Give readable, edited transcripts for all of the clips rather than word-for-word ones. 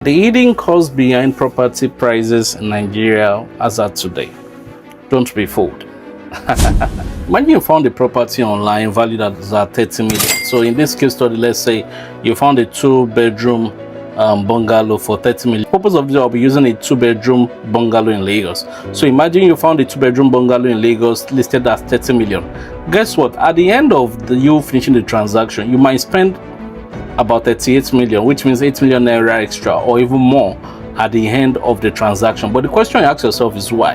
The hidden cost behind property prices in Nigeria as at today. Don't be fooled. Imagine you found a property online valued at 30 million. So in this case study, let's say you found a 2-bedroom bungalow for 30 million. The purpose of this, I'll be using a 2-bedroom bungalow in Lagos. So imagine you found a 2-bedroom bungalow in Lagos listed as 30 million. Guess what? At the end of you finishing the transaction, you might spend about 38 million, which means 8 million naira extra or even more at the end of the transaction. But the question you ask yourself is why?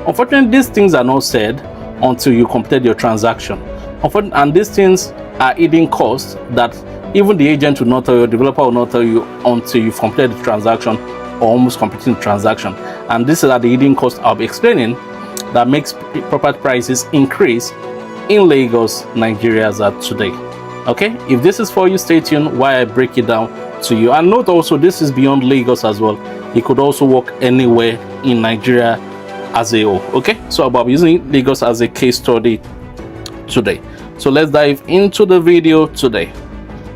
Unfortunately, these things are not said until you complete your transaction. And these things are hidden costs that even the agent will not tell you, developer will not tell you until you've completed the transaction or almost completing the transaction. And these are the hidden costs I'll be explaining that makes property prices increase in Lagos, Nigeria as at today. Okay, if this is for you, stay tuned while I break it down to you. And note also, this is beyond Lagos as well. It could also work anywhere in Nigeria as a whole. Okay, so I'll be using Lagos as a case study today. So let's dive into the video today.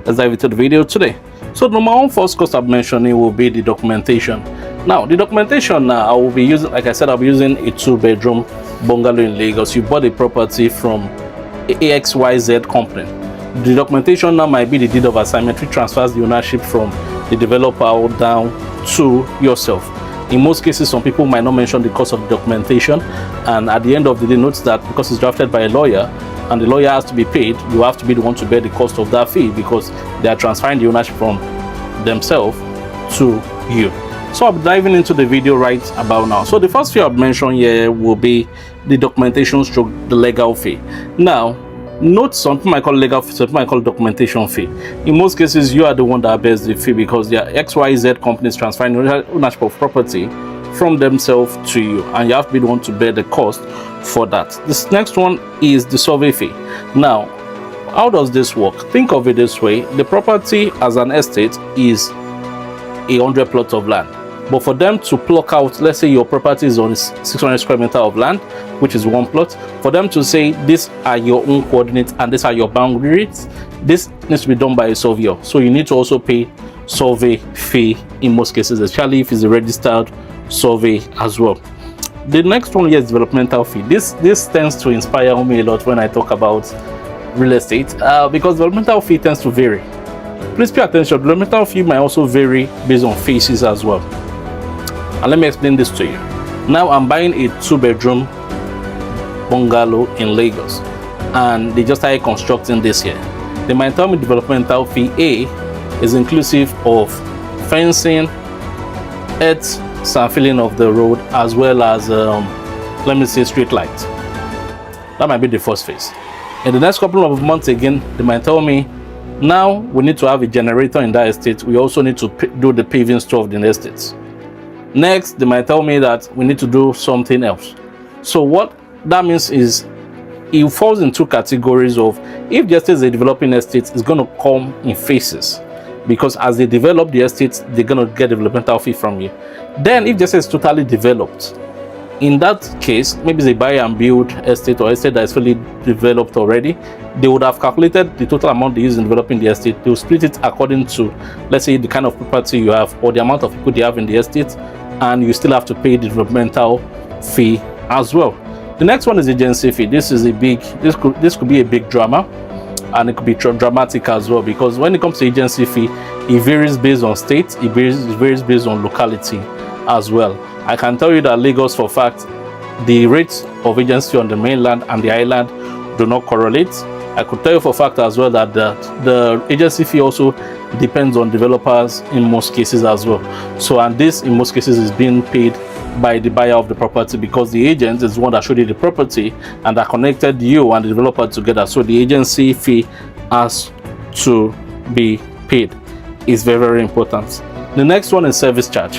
So the number one first cost I'm mentioning will be the documentation. Now, the documentation I will be using, like I said, I'll be using a 2-bedroom bungalow in Lagos. You bought a property from AXYZ company. The documentation now might be the deed of assignment, which transfers the ownership from the developer down to yourself. In most cases, some people might not mention the cost of the documentation, and at the end of the day, note that because it's drafted by a lawyer and the lawyer has to be paid, you have to be the one to bear the cost of that fee because they are transferring the ownership from themselves to you. So I'll be diving into the video right about now. So the first fee I've mentioned here will be the documentation stroke, the legal fee. Now, note something I call legal fee, something I call documentation fee. In most cases, you are the one that bears the fee because the XYZ companies transferring ownership of property from themselves to you, and you have to be the one to bear the cost for that. This next one is the survey fee. Now, how does this work? Think of it this way: the property as an estate is 100 plots of land. But for them to pluck out, let's say your property is on 600 square meter of land, which is one plot, for them to say these are your own coordinates and these are your boundaries, this needs to be done by a surveyor. So you need to also pay survey fee in most cases, especially if it's a registered survey as well. The next one here is developmental fee. This tends to inspire me a lot when I talk about real estate because developmental fee tends to vary. Please pay attention. Developmental fee might also vary based on phases as well. And let me explain this to you. Now I'm buying a 2-bedroom bungalow in Lagos and they just started constructing this here. They might tell me developmental fee A is inclusive of fencing, earth, sand filling of the road, as well as let me say street lights. That might be the first phase. In the next couple of months again, they might tell me now we need to have a generator in that estate. We also need to do the paving stuff in the estates. Next, they might tell me that we need to do something else. So what that means is it falls in two categories of if the estate is a developing estate, it's going to come in phases because as they develop the estate, they're going to get developmental fee from you. Then if the estate is totally developed, in that case, maybe they buy and build estate or estate that is fully developed already, they would have calculated the total amount they use in developing the estate. They will split it according to, let's say, the kind of property you have or the amount of people they have in the estate, and you still have to pay the developmental fee as well. The next one is agency fee. This could be a big drama, and it could be dramatic as well because when it comes to agency fee, it varies based on state, it varies based on locality as well. I can tell you that Lagos for a fact, the rates of agency on the mainland and the island do not correlate. I could tell you for a fact as well that the agency fee also depends on developers in most cases as well. So, and this in most cases is being paid by the buyer of the property because the agent is the one that showed you the property and that connected you and the developer together. So the agency fee has to be paid. It's very, very important. The next one is service charge.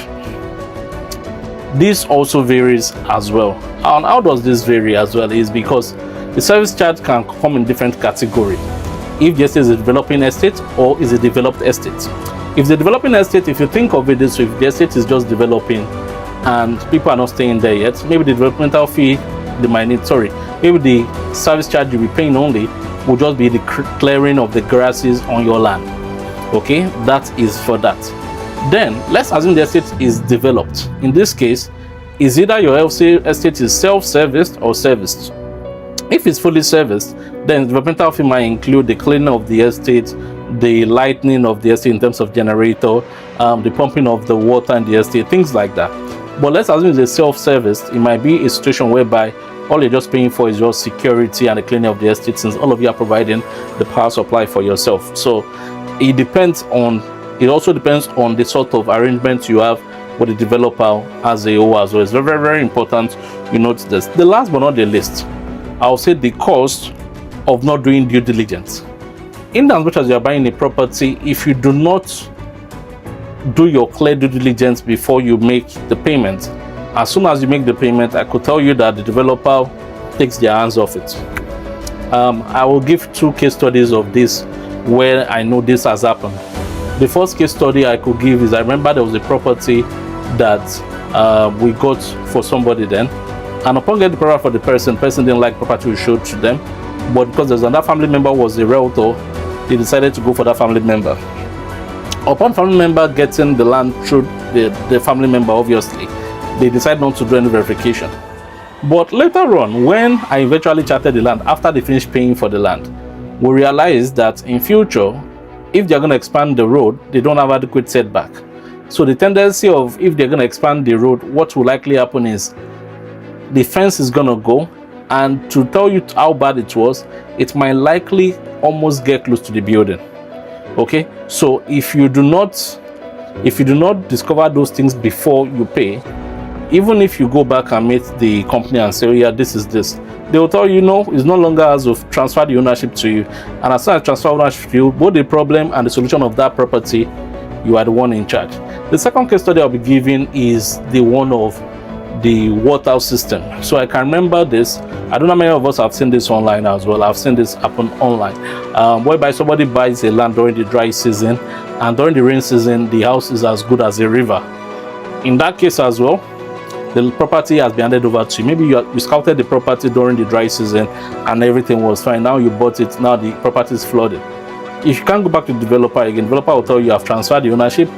This also varies as well. And how does this vary as well is because the service charge can come in different categories. If the estate is a developing estate or is a developed estate. If the developing estate, if you think of it this way, if the estate is just developing and people are not staying there yet, maybe the developmental fee they might need, maybe the service charge you'll be paying only will just be the clearing of the grasses on your land. Okay, that is for that. Then let's assume the estate is developed. In this case, is either your estate is self-serviced or serviced. If it's fully serviced, then the developmental fee might include the cleaning of the estate, the lightening of the estate in terms of generator, the pumping of the water in the estate, things like that. But let's assume it's a self-serviced. It might be a situation whereby all you're just paying for is just security and the cleaning of the estate, since all of you are providing the power supply for yourself. So it also depends on the sort of arrangement you have with the developer as a whole as well. It's very, very important you note this. The last but not the least, I'll say the cost of not doing due diligence. In as much as you're buying a property, if you do not do your clear due diligence before you make the payment, as soon as you make the payment, I could tell you that the developer takes their hands off it. I will give 2 case studies of this where I know this has happened. The first case study I could give is, I remember there was a property that we got for somebody then, and upon getting the property for the person didn't like property we showed to them, but because there's another family member was a realtor, they decided to go for that family member. Upon family member getting the land through the family member, obviously they decide not to do any verification. But later on, when I eventually charted the land after they finished paying for the land, we realized that in future, if they're going to expand the road, they don't have adequate setback. So the tendency of, if they're going to expand the road, what will likely happen is the fence is going to go, and to tell you how bad it was, it might likely almost get close to the building. Okay, so if you do not discover those things before you pay, even if you go back and meet the company and say, oh yeah, this is this, they will tell you no, it's no longer as of transfer the ownership to you. And as soon as transfer ownership to you, both the problem and the solution of that property, you are the one in charge. The second case study I'll be giving is the one of the water system. So I can remember this. I don't know how many of us have seen this online as well. I've seen this happen online, whereby somebody buys a land during the dry season, and during the rain season, the house is as good as a river. In that case as well, the property has been handed over to you. Maybe you scouted the property during the dry season and everything was fine. Now you bought it, now the property is flooded. If you can't go back to the developer again, the developer will tell you have transferred the ownership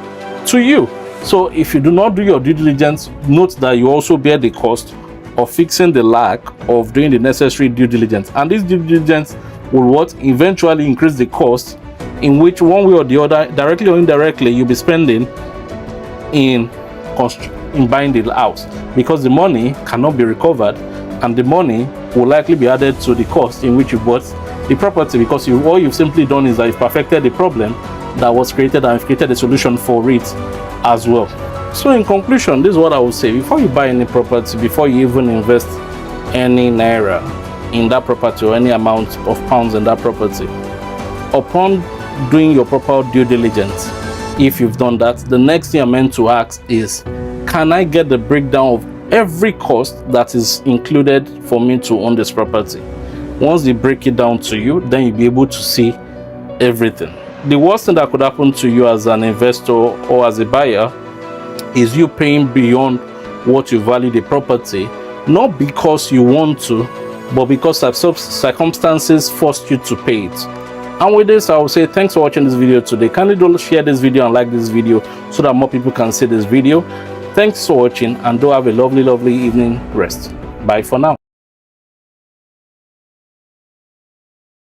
to you. So if you do not do your due diligence, note that you also bear the cost of fixing the lack of doing the necessary due diligence. And this due diligence will eventually increase the cost, in which one way or the other, directly or indirectly, you'll be spending in buying the house, because the money cannot be recovered, and the money will likely be added to the cost in which you bought the property, because all you've simply done is that you've perfected the problem that was created and created a solution for it as well. So in conclusion, this is what I would say: before you buy any property, before you even invest any naira in that property or any amount of pounds in that property, upon doing your proper due diligence, if you've done that, the next thing you're meant to ask is, can I get the breakdown of every cost that is included for me to own this property? Once they break it down to you, then you'll be able to see everything. The worst thing that could happen to you as an investor or as a buyer is you paying beyond what you value the property, not because you want to, but because circumstances forced you to pay it. And with this, I will say thanks for watching this video today. Kindly do share this video and like this video so that more people can see this video. Thanks for watching, and do have a lovely evening rest. Bye for now.